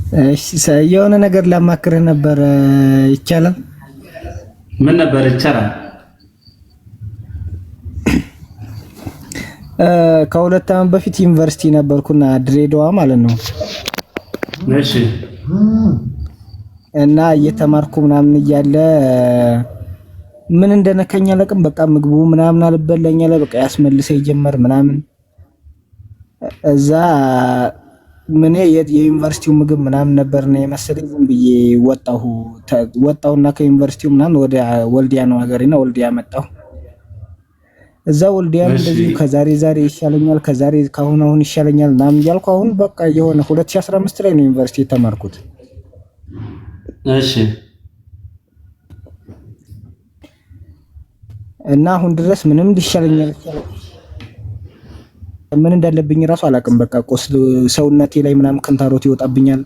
እሺ የሆነ ነገር ላማክርህ ነበር ይቻላል? ምን ነበር ይቻላል? ከሁለት ዓመት በፊት ዩኒቨርሲቲ ነበርኩና ድሬዳዋ ማለት ነው። እሺ። እና እየተማርኩ ምናምን እያለ ምን እንደነከኝ አለቅም። በቃ ምግቡ ምናምን አልበላኝ አለ። በቃ ያስመልሰኝ ጀመር ምናምን። እዛ ምን የዩኒቨርሲቲው ምግብ ምናምን ነበር ነው የመሰለኝ። ዝም ብዬ ወጣሁና ከዩኒቨርሲቲው ምናምን ወደ ወልዲያ ነው ሀገሬና ወልዲያ መጣሁ። እዛ ወልዲያ እንደዚህ ከዛሬ ይሻለኛል፣ ካሁን ይሻለኛል ምናምን እያልኩ አሁን በቃ የሆነ 2015 ላይ ነው ዩኒቨርሲቲ የተማርኩት። እሺ። እና አሁን ድረስ ምንም ይሻለኛል ምን እንዳለብኝ ራሱ አላውቅም። በቃ ቆስል ሰውነቴ ላይ ምናምን ክንታሮት ይወጣብኛል።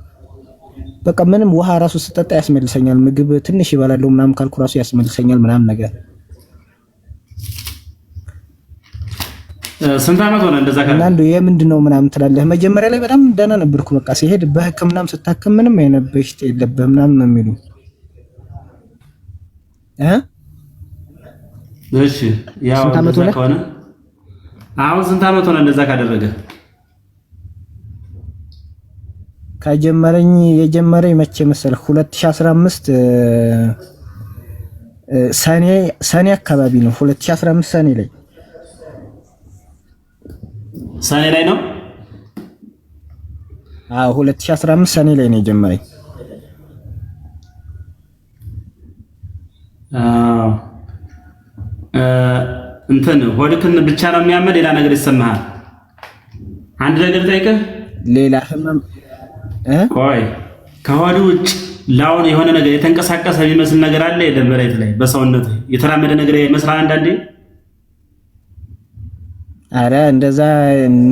በቃ ምንም ውሃ ራሱ ስጠጣ ያስመልሰኛል። ምግብ ትንሽ ይበላል ምናምን ካልኩ ራሱ ያስመልሰኛል ምናምን ነገር። ስንት ዓመት ሆነ እንደዛ ካለ? አንዱ የምንድነው ምናምን ትላለህ። መጀመሪያ ላይ በጣም ደህና ነበርኩ። በቃ ሲሄድ በህክምናም ስታከም ምንም አይነት በሽታ የለብህም ምናምን ነው የሚሉኝ። እሺ ያው እንደዛ ከሆነ አሁን ስንት ዓመት ሆነ እንደዛ ካደረገ? የጀመረኝ መቼ መሰለህ? 2015 ሰኔ አካባቢ ነው። 2015 ሰኔ ላይ ነው። 2015 ሰኔ ላይ ነው የጀመረኝ። እንትን ሆድክን ብቻ ነው የሚያመል? ሌላ ነገር ይሰማሃል? አንድ ነገር ጠይቀህ ሌላ ህመም ቆይ ከሆድ ውጭ ላውን የሆነ ነገር የተንቀሳቀሰ የሚመስል ነገር አለ? የለም መሬት ላይ በሰውነት የተራመደ ነገር ይመስላል አንዳንዴ? አረ እንደዛ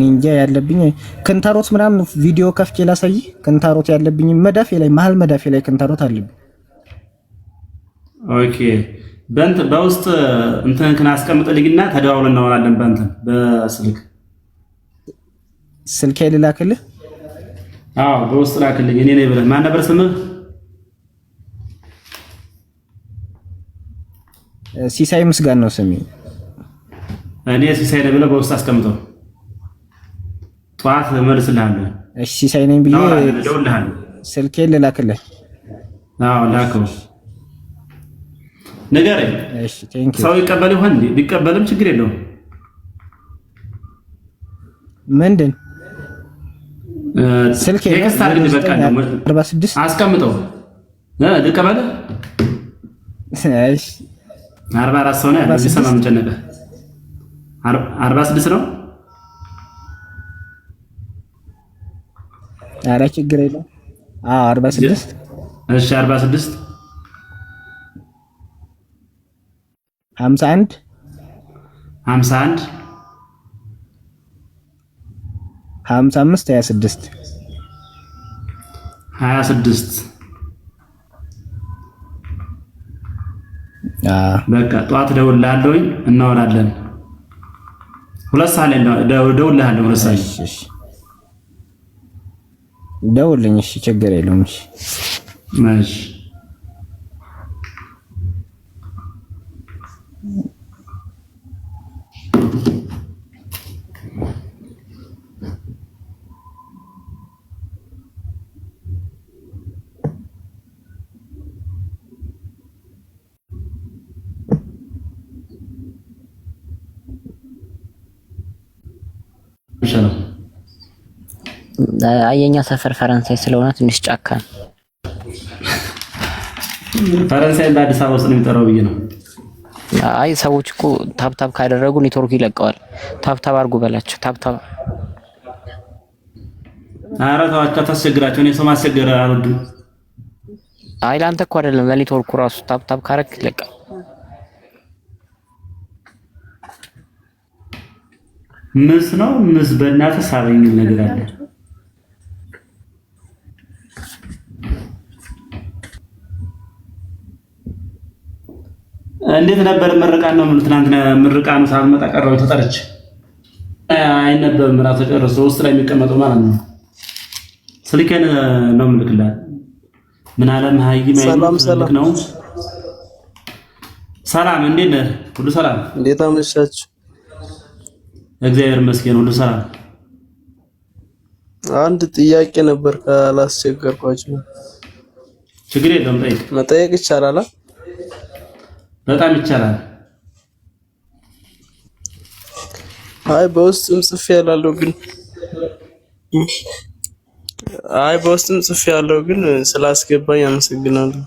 እንጃ። ያለብኝ ክንታሮት ምናምን ቪዲዮ ከፍቼ ላሳይ። ክንታሮት ያለብኝ መዳፌ ላይ መሀል መዳፌ ላይ ክንታሮት አለብኝ። ኦኬ በውስጥ እንትንክን አስቀምጥልኝና ተደዋውለን እናወራለን። ስልኬ ልላክልህ? አዎ በውስጥ ላክልኝ። እኔ ነኝ ብለህ ማን ነበር ስምህ? ሲሳይ ምስጋን ነው ስሜ። እኔ ሲሳይ ነኝ ብለህ በውስጥ አስቀምጠው። ጠዋት እመልስልሃለሁ። እሺ ሲሳይ ነኝ ብዬ እደውልልሃለሁ። ስልኬ ልላክልህ? አዎ ላከው። ንገረኝ። እሺ ቴንክ ዩ። ሰው ይቀበል ይሆን? ቢቀበልም ችግር የለውም። ምንድን ስልኬ ከስታርግ በቃ 46 አስቀምጠው። ልቀበል? እሺ 44 ሰው ነው ያለው። ሲሰማ ምን ጨነቀ? 46 ነው። ኧረ ችግር የለውም። 46 እሺ 46 51 55 26 በቃ ጠዋት እደውልልሃለሁኝ እናወራለን። 2 ሰዓት ላይ እደውልልሃለሁ። 2 ሰዓት እሺ ደውልልኝ። እሺ ችግር የለውም። እሺ ማሽ አየኛ ሰፈር ፈረንሳይ ስለሆነ ትንሽ ጫካ ነው። ፈረንሳይ በአዲስ አበባ ውስጥ ነው የሚጠራው ብዬ ነው። አይ ሰዎች እኮ ታብታብ ካደረጉ ኔትወርክ ይለቀዋል። ታብታብ አድርጉ በላቸው። ታብታብ ኧረ ተዋቸው፣ አታስቸግራቸው። እኔ ሰው ማስቸገር አልወድም። አይ ላንተ እኮ አይደለም ለኔትወርኩ ራሱ ታብታብ ካረክ ይለቀዋል። ምስ በእናትህ ሳበኝ ነገር አለ። እንዴት ነበር ምርቃን ነው የምሉት? ትናንትና ምርቃኑ ሳልመጣ ቀረው ተጠርቼ አይነበብም። ራሱ ጨርሶ ውስጥ ላይ የሚቀመጠው ማለት ነው። ስልኬን ነው የምልክላት። ምን አለ መሀይም አይልክ ነው። ሰላም እንዴት ነህ? ሁሉ ሰላም? እንዴት አመሻችሁ? እግዚአብሔር ይመስገን ሁሉ ሰላም። አንድ ጥያቄ ነበር ካላስቸገርኳችሁ። ችግር የለውም ጠይቅ። መጠየቅ ይቻላል? በጣም ይቻላል። አይ በውስጥም ጽፌ ያለው ግን ስላስገባኝ አመሰግናለሁ።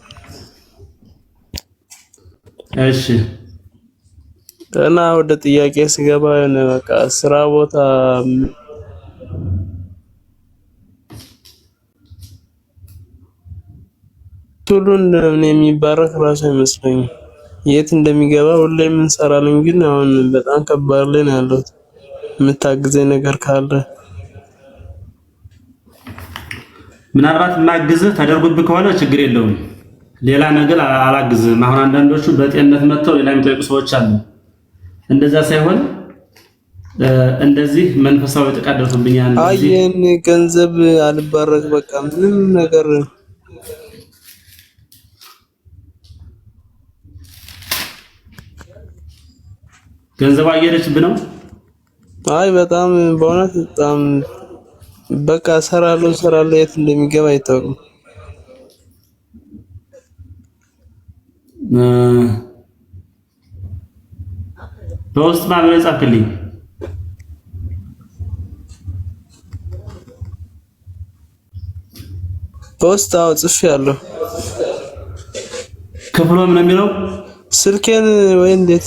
እሺ እና ወደ ጥያቄ ስገባ በቃ ስራ ቦታ ሁሉን የሚባረክ ራሱ አይመስለኝም። የት እንደሚገባ ሁሌም እንሰራለን፣ ግን አሁን በጣም ከባድ ላይ ነው ያለሁት። የምታግዘኝ ነገር ካለ ምናልባት ማግዝህ ተደርጎብህ ከሆነ ችግር የለውም። ሌላ ነገር አላግዝህም። አሁን አንዳንዶቹ በጤንነት መጥተው ሌላ የሚጠይቁ ሰዎች አሉ። እንደዛ ሳይሆን እንደዚህ መንፈሳዊ ጥቃት ደርሶብኛል። አየን ገንዘብ አልባረክ በቃ ምንም ነገር ገንዘብ አየለችብህ ነው። አይ በጣም በእውነት በጣም በቃ ሰራለሁ የት እንደሚገባ አይታወቅም። በውስጥ ማብረ ጻፍልኝ። በውስጥ ጽፌያለሁ። ክፍሎም ነው የሚለው ስልኬን ወይ እንዴት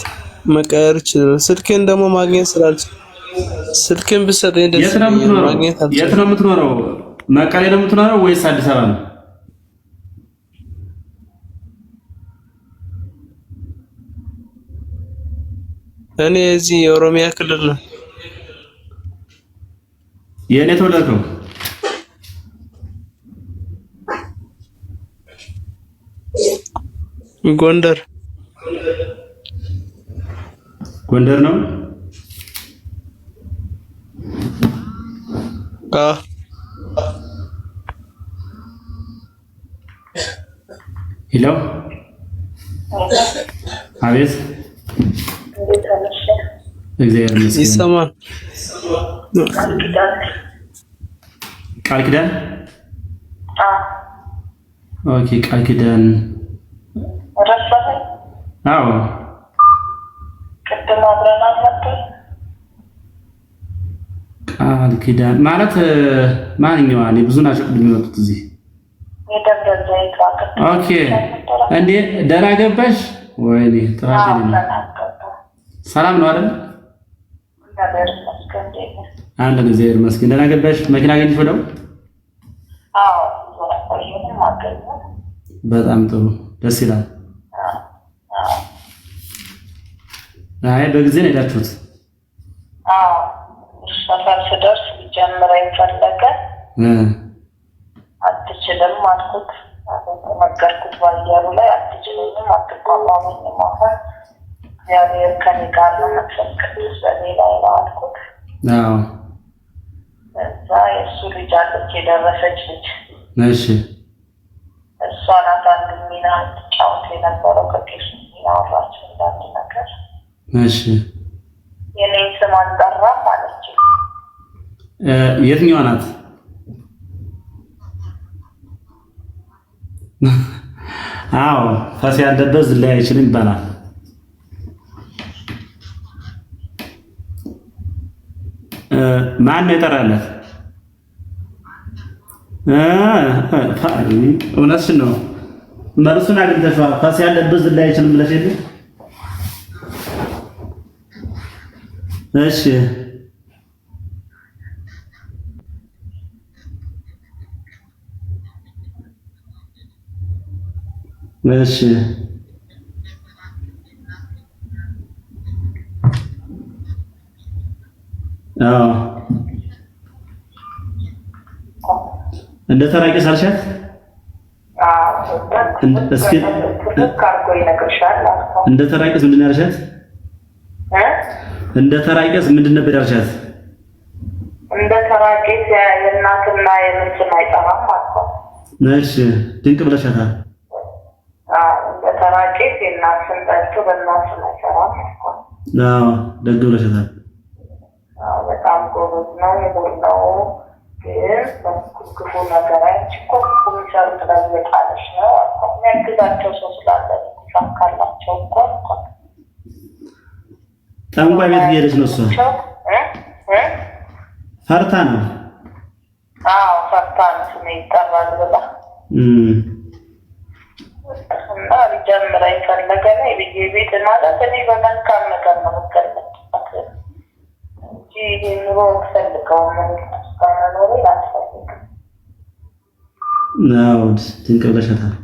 መቀየር ይችላል? ስልኬን ደግሞ ማግኘት ስላልቻልኩ ስልኬን ብትሰጠኝ ደስ ይለኛል። የት ነው የምትኖረው? መቀሌ ነው የምትኖረው ወይስ አዲስ አበባ ነው? እኔ እዚህ የኦሮሚያ ክልል ነው። የኔ ተወለድከው? ጎንደር ነው። ሄሎ አቤት። እግዚአብሔር ይመስገን ይሰማል። ቃል ኪዳን ኦኬ። ቃል ኪዳን አዎ ቅድም አብረናል ነበር። ቃል ኪዳን ማለት ማንኛው? እኔ ብዙ ናቸው የሚመጡት እዚህ። ኦኬ እንዴ ደህና ገባሽ? ወይኔ ጥራት ነው። ሰላም ነው አይደል? አንድ እግዚአብሔር ይመስገን። ደህና ገባሽ? መኪና አገኘሽ ወደው? አዎ በጣም ጥሩ ደስ ይላል። አይ በጊዜ ነው የሄዳችሁት? አዎ ሰፈር ስደርስ ሊጀምረኝ ፈለገ። አትችልም አልኩት። ነገርኩት ባየሩ ላይ አትችልም፣ አትቋቋመኝም። አሁን እግዚአብሔር ከኔ ጋር ነው፣ መንፈስ ቅዱስ በኔ ላይ ነው አልኩት። አዎ እዛ የእሱ ልጅ አለች፣ የደረሰች ልጅ። እሺ እሷ ናት አንድ ሚና ትጫወት የነበረው ከቄሱ ሚና አወራች እንዳንድ ነገር። እሺ የኔን ስም አልጠራም አለች። የትኛዋ ናት? አዎ ፈስ ያለበት ዝላይ አይችልም ይባላል። ማን ነው የጠራለት? እውነትሽን ነው። መልሱን አግኝተሽዋል። ፈስ ያለበት ዝላይ አይችልም ብለሽ የለ? እሺ እሺ አዎ እንደ ተራቂ ሳልሻት እስኪ እንደ ተራቂስ ምንድን ነው ያልሻት? እንደ ተራቂስ ምንድን ነበር ያልሻት? እንደ ተራቂት የእናትና የምንጭን አይጠራም ማለት ነው። እሺ ድንቅ ብለሻታል። በተራቂት የእናትን ጠርቶ በእናትን አይጠራም ማለት ነው። አዎ ደግ ብለሻታል። በጣም ጎበዝ ነው። የጎር ነው ግን ክፉ ነገራች እኮ የሚሰሩት ለየጣለች ነው። የሚያግዛቸው ሰው ስላለ ይሳካላቸው እኮ ጠንቋይ ቤት እየሄደች ነው እሷ። ፈርታ ነው። አዎ ፈርታ ነው። ስሜ ይጠራል ብላ እና ሊጀምረኝ ፈለገ ነው የብዬ ቤት ማለት እኔ በመልካም ነገር ነው የምገለጥበት እንጂ ኑሮ ፈልገው መኖሬ አልፈልግም። አዎ ድንቅ ብለሻታል።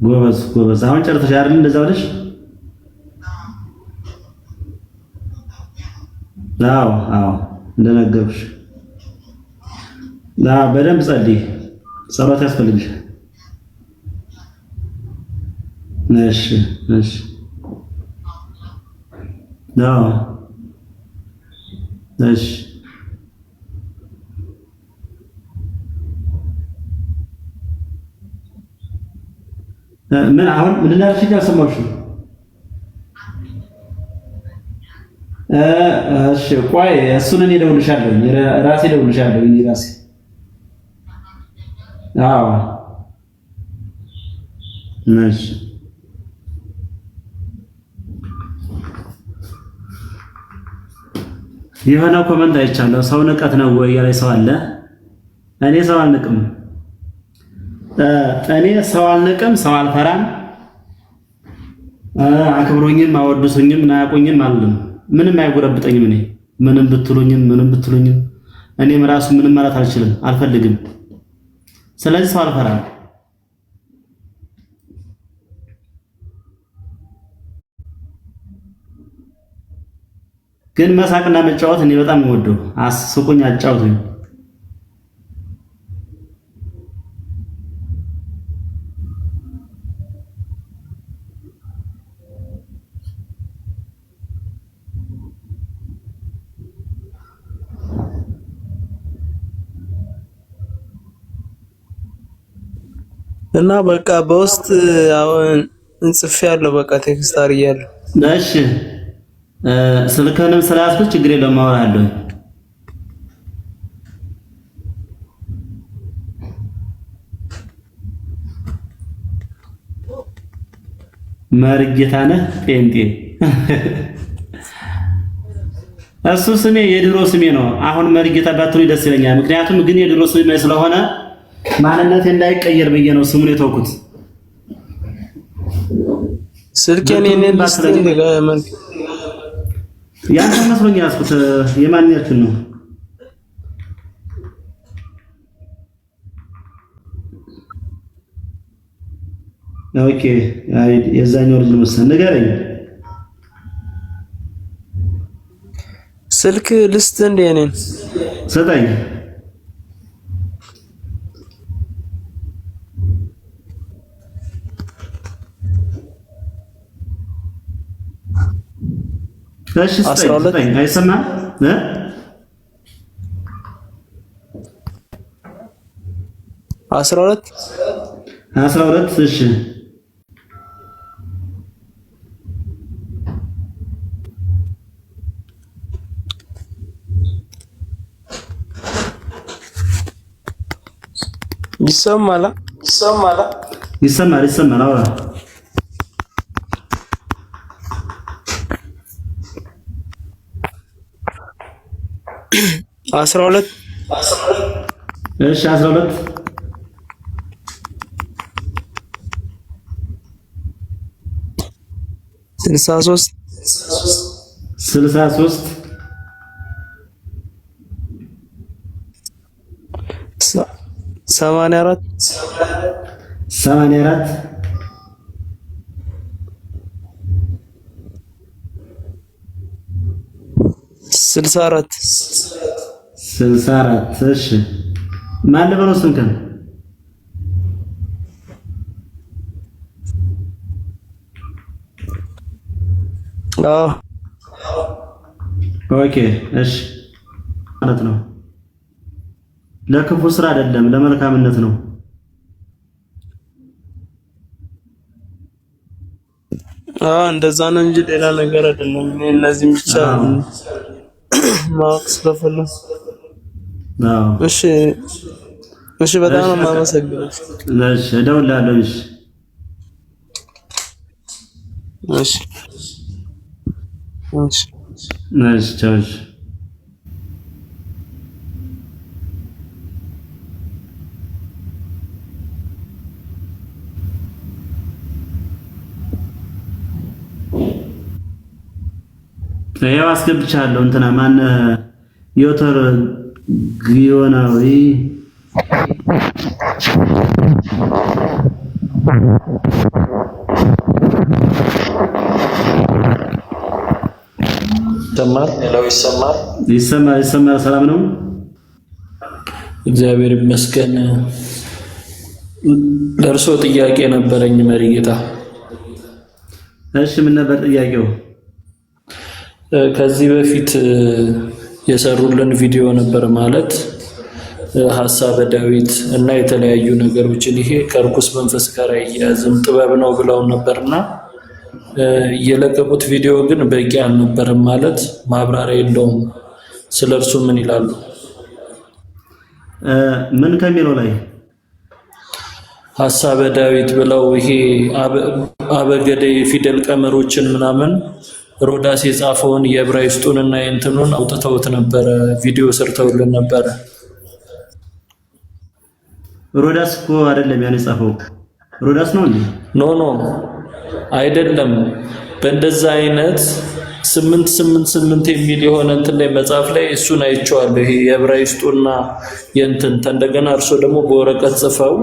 ጎበዝ ጎበዝ። አሁን ጨርሰሽ አይደል እንደዛ ብለሽ? አዎ አዎ እንደነገርኩሽ። በደንብ ጸልይ፣ ጸሎት ያስፈልግሻል። እሺ እሺ። አዎ እሺ። ምን አሁን ምን እንዳልሽ አልሰማሁሽም። እሺ ቆይ እሱን እኔ እደውልልሻለሁ፣ ራሴ እደውልልሻለሁ እንጂ ራሴ። አዎ እሺ። የሆነ ኮመንት አይቻለሁ። ሰው ንቀት ነው ወይ ያለ ሰው አለ። እኔ ሰው አልንቅም። እኔ ሰው አልንቅም፣ ሰው አልፈራም። አክብሮኝም አወድሱኝም ናያቆኝም አልልም። ምንም አይጎረብጠኝም። እኔ ምንም ብትሉኝም እኔም ራሱ ምንም ማለት አልችልም፣ አልፈልግም። ስለዚህ ሰው አልፈራም። ግን መሳቅና መጫወት እኔ በጣም የምወደው። አስቁኝ፣ አጫውቱኝ። እና በቃ በውስጥ አሁን እንጽፌያለሁ። በቃ ቴክስት አድርጌያለሁ። እሺ ስልክህንም ስላስኩት ችግር የለውም አወራለሁ። መርጌታ ነህ ጴንጤ። እሱ ስሜ የድሮ ስሜ ነው። አሁን መርጌታ ባትሉኝ ደስ ይለኛል። ምክንያቱም ግን የድሮ ስሜ ስለሆነ ማንነቴ እንዳይቀየር ብዬ ነው ስሙን የተውኩት። ስልኬን እኔን ላስተኝ ለምን ያንተ መስሎኝ ያስኩት የማንኛችን ነው? ኦኬ አይ የዛኛው ልጅ መሰለኝ። ንገረኝ። ስልክ ልስጥ እንደ እኔን ሰጠኝ። እሺ ሰጠኝ። አይሰማም እ 12 እሺ ይሰማል። አውራ 12 እሺ 12 63 84 84 64 64 እሺ ማን ልበለው ስንከን ኦኬ እሺ ማለት ነው ለክፉ ስራ አይደለም ለመልካምነት ነው እንደዛ ነው እንጂ ሌላ ነገር አይደለም እነዚህ ብቻ ማክስ ለፈለ እሺ በጣም ነው የማመሰግነው እሺ እደውልልሃለሁ እሺ ቻው ያው አስገብቻለሁ እንትና ማን ዮተር ግዮናዊ ይሰማል ሰላም ነው እግዚአብሔር ይመስገን ለርሶ ጥያቄ ነበረኝ መሪጌታ እሺ ምን ነበር ጥያቄው ከዚህ በፊት የሰሩልን ቪዲዮ ነበር ማለት ሐሳበ ዳዊት እና የተለያዩ ነገሮችን ይሄ ከርኩስ መንፈስ ጋር ያያዝም ጥበብ ነው ብለው ነበርና የለቀቁት ቪዲዮ ግን በቂ አልነበረም ማለት ማብራሪያ የለውም ስለርሱ ምን ይላሉ ምን ከሚለው ላይ ሐሳበ ዳዊት ብለው ይሄ አበገደ ፊደል ቀመሮችን ምናምን ሮዳስ የጻፈውን የዕብራይስጡንና የእንትኑን አውጥተውት ነበር ቪዲዮ ሰርተውልን ነበር ሮዳስ እኮ አይደለም ያን የጻፈው ሮዳስ ነው እንዴ ኖ አይደለም በእንደዛ አይነት 888 የሚል የሆነ እንትን ላይ መጽሐፍ ላይ እሱን አይቼዋለሁ ይሄ የዕብራይስጡና የእንትን እንደገና እርሶ ደግሞ በወረቀት ጽፈው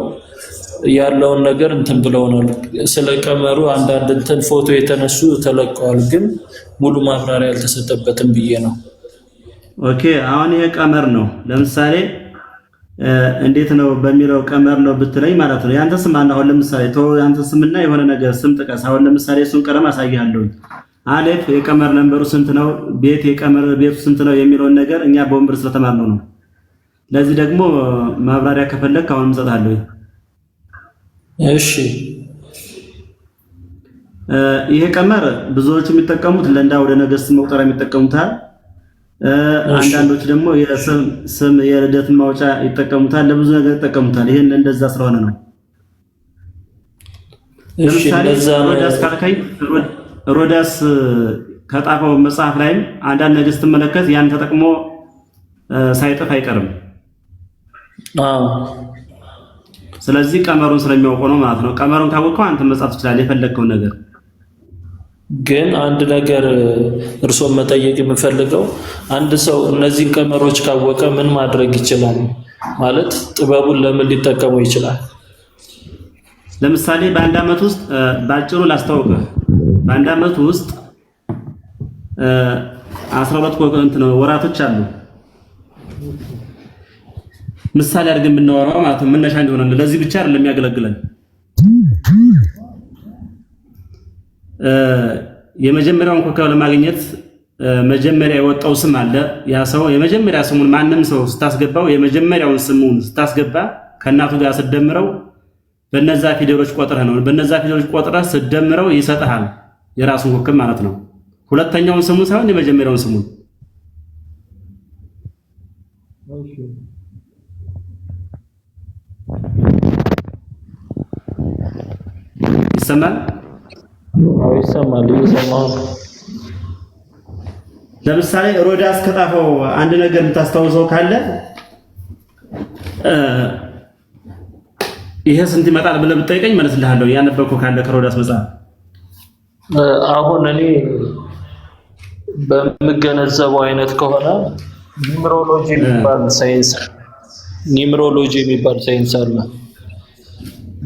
ያለውን ነገር እንትን ብለውናል ስለቀመሩ አንዳንድ እንትን ፎቶ የተነሱ ተለቀዋል ግን ሙሉ ማብራሪያ ያልተሰጠበትም ብዬ ነው ኦኬ አሁን ይሄ ቀመር ነው ለምሳሌ እንዴት ነው በሚለው ቀመር ነው ብትለኝ ማለት ነው ያንተ ስም አሁን ለምሳሌ ያንተ ስምና የሆነ ነገር ስም ጥቀስ አሁን ለምሳሌ እሱን ቀለም አሳያለሁ አሌፍ የቀመር ነምበሩ ስንት ነው ቤት የቀመር ቤቱ ስንት ነው የሚለውን ነገር እኛ በወንበር ስለተማርነው ነው ለዚህ ደግሞ ማብራሪያ ከፈለክ አሁን እንሰጣለሁ እሺ ይሄ ቀመር ብዙዎቹ የሚጠቀሙት ለእንዳ ወደ ነገስት መቁጠሪያ የሚጠቀሙታል አንዳንዶች ደግሞ የስም የልደት ማውጫ ይጠቀሙታል ለብዙ ነገር ይጠቀሙታል ይሄን እንደዛ ስለሆነ ነው እሺ ሮዳስ ካልከኝ ሮዳስ ከጣፈው መጽሐፍ ላይም አንዳንድ ነገር ስትመለከት ያን ተጠቅሞ ሳይጠፍ አይቀርም ስለዚህ ቀመሩን ስለሚያውቀው ነው ማለት ነው ቀመሩን ካወቀው አንተ መጻፍ ትችላለህ የፈለከውን ነገር ግን አንድ ነገር እርሶን መጠየቅ የምፈልገው አንድ ሰው እነዚህን ቀመሮች ካወቀ ምን ማድረግ ይችላል ማለት ጥበቡን ለምን ሊጠቀመው ይችላል ለምሳሌ በአንድ አመት ውስጥ ባጭሩ ላስተዋውቅህ በአንድ አመት ውስጥ 12 ወራቶች አሉ ምሳሌ አድርገን ብናወራው ማለት ነው መነሻ እንዲሆነን ለዚህ ብቻ አይደለም የሚያገለግለን የመጀመሪያውን ኮከብ ለማግኘት መጀመሪያ የወጣው ስም አለ ያ ሰው የመጀመሪያ ስሙን ማንንም ሰው ስታስገባው የመጀመሪያውን ስሙን ስታስገባ ከናቱ ጋር ስደምረው በነዛ ፊደሎች ቆጥረህ ነው በነዛ ፊደሎች ቆጥረህ ስደምረው ይሰጣል የራሱን ኮከብ ማለት ነው ሁለተኛውን ስሙ ሳይሆን የመጀመሪያውን ስሙን ይሰማል ለምሳሌ ሮዳስ ከጣፈው አንድ ነገር የምታስታውሰው ካለ ይሄ ስንት ይመጣል ብለህ ብትጠይቀኝ መልስልሃለሁ ያነበብከው ካለ ከሮዳስ መጽሐፍ አሁን እኔ በመገነዘበው አይነት ከሆነ ኒምሮሎጂ የሚባል ሳይንስ አለ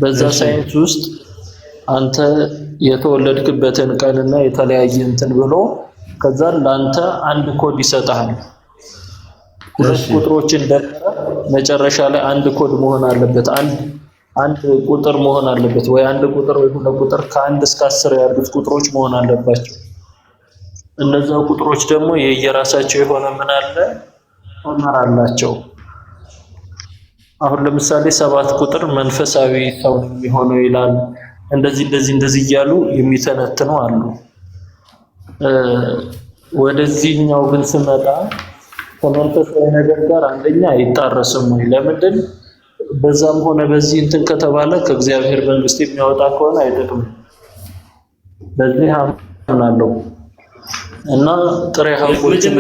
በዛ ሳይንስ ውስጥ አንተ የተወለድክበትን ቀንና የተለያየ እንትን ብሎ ከዛ ላንተ አንድ ኮድ ይሰጣል። ሁለት ቁጥሮችን ደምረህ መጨረሻ ላይ አንድ ኮድ መሆን አለበት። አንድ ቁጥር መሆን አለበት ወይ አንድ ቁጥር ወይ ሁለት ቁጥር ከ1 እስከ 10 ያሉት ቁጥሮች መሆን አለባቸው። እነዛ ቁጥሮች ደግሞ የየራሳቸው የሆነ ምን አለ ቀመር አላቸው። አሁን ለምሳሌ 7 ቁጥር መንፈሳዊ ሰው የሚሆነው ይላል። እንደዚህ እያሉ የሚተነትኑ አሉ። ወደዚህኛው ግን ስመጣ ከመንፈሳዊ ነገር ጋር አንደኛ አይጣረስም ወይ? ለምንድን በዛም ሆነ በዚህ እንትን ከተባለ ከእግዚአብሔር መንግስት የሚያወጣ ከሆነ አይጠቅምም። በዚህ አምናለሁ እና ጥሬ ሀቆችን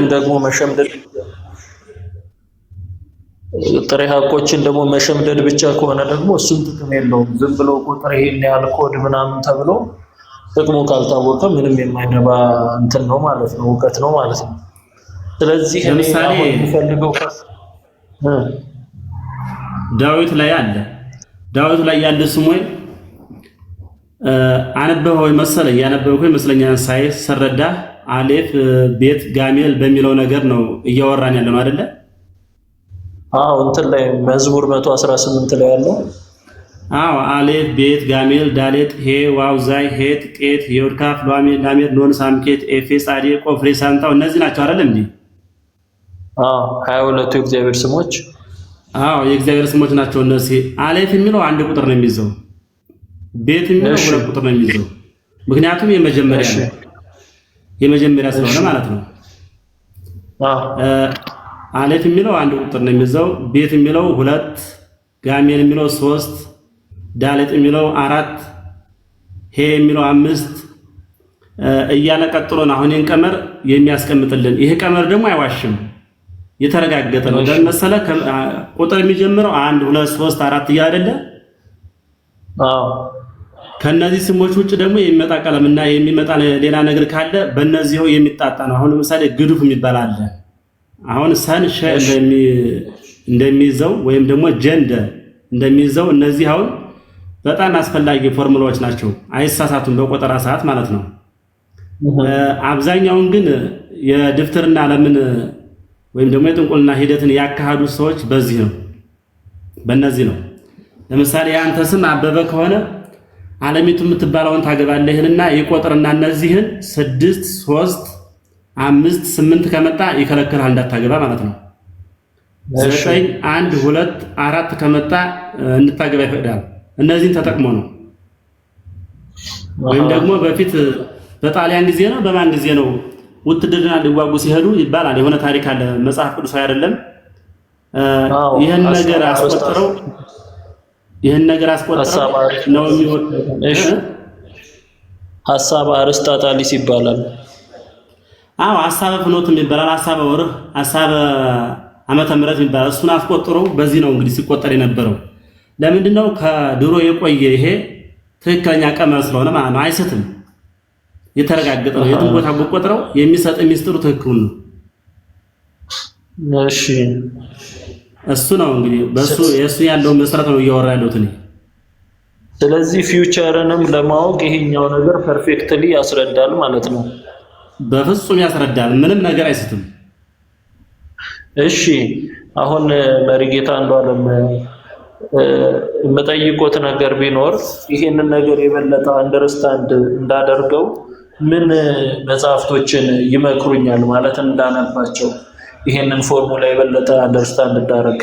ደግሞ መሸምደድ ብቻ ከሆነ ደግሞ እሱም ጥቅም የለውም። ዝም ብሎ ቁጥር ይሄን ያህል ኮድ ምናምን ተብሎ ጥቅሙ ካልታወቀ ምንም የማይነባ እንትን ነው ማለት ነው፣ እውቀት ነው ማለት ነው። ስለዚህ ለምሳሌ የሚፈልገው ዳዊት ላይ ያለ ስሞይ አነበበው መሰለኝ ያነበበው ይመስለኛል ሳይሰረዳ አሌፍ ቤት ጋሜል በሚለው ነገር ነው እያወራን ያለው አይደለ? አዎ እንትን ላይ መዝሙር 118 ላይ ያለው አሌፍ ቤት ጋሜል ዳሌት ሄ ዋው ዛይ ሄት ቄት የወርካፍ ላሜር ኖን ሳምኬት ኤፌስ አዲ ቆፍሬ ሳንታው እነዚህ ናቸው አይደል እንዴ? 22 የእግዚአብሔር ስሞች የእግዚአብሔር ስሞች ናቸው እነዚህ። አሌፍ የሚለው አንድ ቁጥር ነው የሚይዘው፣ ቤት የሚለው ሁለት ቁጥር ነው የሚይዘው። ምክንያቱም የመጀመሪያ ስለሆነ ማለት ነው። አሌፍ የሚለው አንድ ቁጥር ነው የሚይዘው፣ ቤት የሚለው 2፣ ጋሜል የሚለው 3፣ ዳሌጥ የሚለው 4፣ ሄ የሚለው 5 እያለ ቀጥሎ ነው አሁን ይሄን ቀመር የሚያስቀምጥልን። ይሄ ቀመር ደግሞ አይዋሽም፣ የተረጋገጠ ነው። ለምሳሌ ቁጥር የሚጀምረው 1 2 3 4 እያለ አይደለ? ከነዚህ ስሞች ውጭ ደግሞ የሚመጣ ቀለምና የሚመጣ ሌላ ነገር ካለ በእነዚህው የሚጣጣ ነው። አሁን ለምሳሌ ግዱፍ የሚባል አለ። አሁን ሰን ሸ እንደሚይዘው ወይም ደግሞ ጀንደ እንደሚይዘው እነዚህ አሁን በጣም አስፈላጊ ፎርሙላዎች ናቸው። አይሳሳቱም በቆጠራ ሰዓት ማለት ነው። አብዛኛውን ግን የድፍትርና ዓለምን ወይም ደግሞ የጥንቁልና ሂደትን ያካሄዱ ሰዎች በእነዚህ ነው። ለምሳሌ ያንተ ስም አበበ ከሆነ ዓለሚቱ የምትባለውን ታገባለህና ይቆጥርና እነዚህን 6 3 5 8 ከመጣ ይከለክልሃል እንዳታገባ ማለት ነው። 9 1 2 4 ከመጣ እንድታገባ ይፈቅዳል። እነዚህን ተጠቅሞ ነው። ወይም ደግሞ በፊት በጣሊያን ጊዜ ነው በማን ጊዜ ነው ውትድርና ሊዋጉ ሲሄዱ ይባላል። የሆነ ታሪክ አለ፣ መጽሐፍ ቅዱሳዊ አይደለም። ይሄን ነገር አስቆጥረው ነው የሚወጥ። እሺ ሐሳብ አርስጣጣሊስ ይባላል። ሐሳበ ፍኖት ይባላል፣ ሐሳበ ወርህ፣ ሐሳበ ዓመተ ምህረት ይባላል። እሱን አስቆጥረው በዚህ ነው እንግዲህ ሲቆጠር የነበረው። ለምንድነው? ከድሮ የቆየ ይሄ ትክክለኛ ቀመር ስለሆነ ማለት ነው። አይሰትም፣ የተረጋገጠ ነው። የትም ቦታ ቆጥረው የሚሰጥ ሚስጥሩ ትክክል ነው። እሺ እሱ ነው እንግዲህ የሱ ያለው መሰረት ነው እያወራ ያለሁት እኔ። ስለዚህ ፊውቸርንም ለማወቅ ይሄኛው ነገር ፐርፌክትሊ ያስረዳል ማለት ነው። በፍጹም ያስረዳል፣ ምንም ነገር አይስትም። እሺ አሁን መሪጌታ አንዷለም የምጠይቆት ነገር ቢኖር ይሄንን ነገር የበለጠ አንደርስታንድ እንዳደርገው ምን መጽሐፍቶችን ይመክሩኛል ማለት እንዳነባቸው ይሄንን ፎርሙላ የበለጠ አንደርስታንድ እንዳደርግ?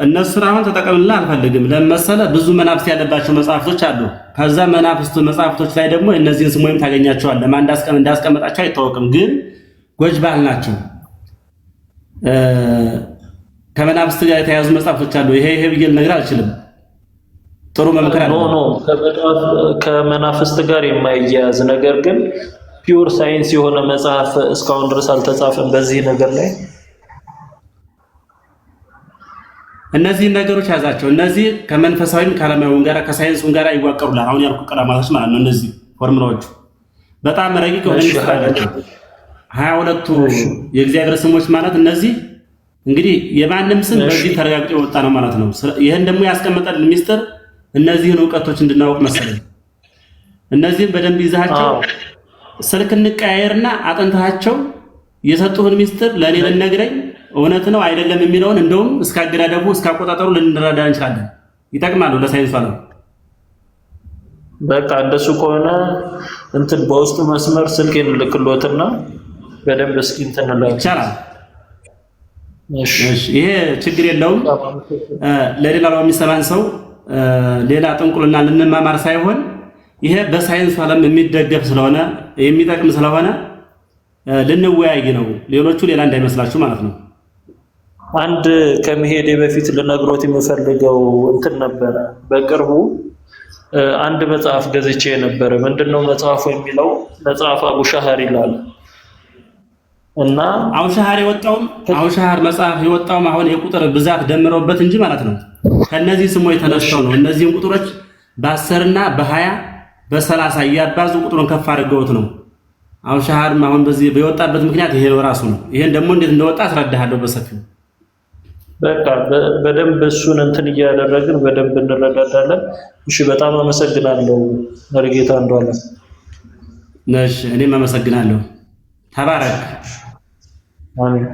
እነሱን አሁን ተጠቅምልና አልፈልግም። ለመሰለ ብዙ መናፍስት ያለባቸው መጽሐፍቶች አሉ። ከዛ መናፍስቱ መጽሐፍቶች ላይ ደግሞ እነዚህን ስሞይም ታገኛቸዋለህ። ማን እንዳስቀመጣቸው አይታወቅም፣ ግን ጎጅ ባህል ናቸው። ከመናፍስት ጋር የተያዙ መጽሐፍቶች አሉ። ይሄ ብዬ ልነግርህ አልችልም። ጥሩ መምከር አለ። ኖ ከመናፍስት ጋር የማይያያዝ ነገር ግን ፒውር ሳይንስ የሆነ መጽሐፍ እስካሁን ድረስ አልተጻፈም በዚህ ነገር ላይ። እነዚህ ነገሮች ያዛቸው። እነዚህ ከመንፈሳዊም ከዓለማዊም ጋር ከሳይንሱም ጋር ይዋቀሩላል። አሁን ያልኩ ቀለማቶች ማለት ነው። እነዚህ ፎርሙላዎቹ በጣም ረቂቅ የሆነ ሚስጥር አላቸው። 22ቱ የእግዚአብሔር ስሞች ማለት እነዚህ እንግዲህ የማንም ስም በዚህ ተረጋግጦ የወጣ ነው ማለት ነው። ይሄን ደግሞ ያስቀመጠልን ሚስጥር እነዚህን ዕውቀቶች እንድናውቅ መሰለኝ። እነዚህም በደንብ ይዛቸው ስልክ እንቀያየርና አጥንታቸው የሰጡህን ሚስጥር ለኔ ልነግረኝ እውነት ነው አይደለም የሚለውን እንደውም እስካገዳደቡ እስካቆጣጠሩ ልንረዳ እንችላለን። ይጠቅማሉ ለሳይንሱ ዓለም። በቃ እንደሱ ከሆነ እንትን በውስጥ መስመር ስልኬን ልክሎትና በደንብ እስኪ እንትን ይቻላል። እሺ ይሄ ችግር የለውም። ለሌላው የሚሰማን ሰው ሌላ ጥንቁልና ልንማማር ሳይሆን ይሄ በሳይንሱ ዓለም የሚደገፍ ስለሆነ የሚጠቅም ስለሆነ ልንወያይ ነው። ሌሎቹ ሌላ እንዳይመስላችሁ ማለት ነው። አንድ ከመሄዴ በፊት ልነግሮት የምፈልገው እንትን ነበረ። በቅርቡ አንድ መጽሐፍ ገዝቼ ነበር። ምንድነው መጽሐፉ የሚለው? መጽሐፍ አቡሻህር ይላል እና አቡሻህር መጽሐፍ የወጣውም አሁን የቁጥር ብዛት ደምረውበት እንጂ ማለት ነው። ከነዚህ ስሞች ተነስተው ነው። እነዚህን ቁጥሮች በ10 እና በ20 በ30 እያባዙ ቁጥሩን ከፍ አድርገውት ነው። አቡሻህርም አሁን በዚህ በወጣበት ምክንያት ይሄ ነው ራሱ ነው። ይሄን ደግሞ እንዴት እንደወጣ አስረዳሃለሁ በሰፊው። በቃ በደንብ እሱን እንትን እያደረግን በደንብ እንረዳዳለን። እሺ በጣም አመሰግናለሁ መርጌታ እንደዋለ። እሺ እኔም አመሰግናለሁ። ተባረክ። አሜን።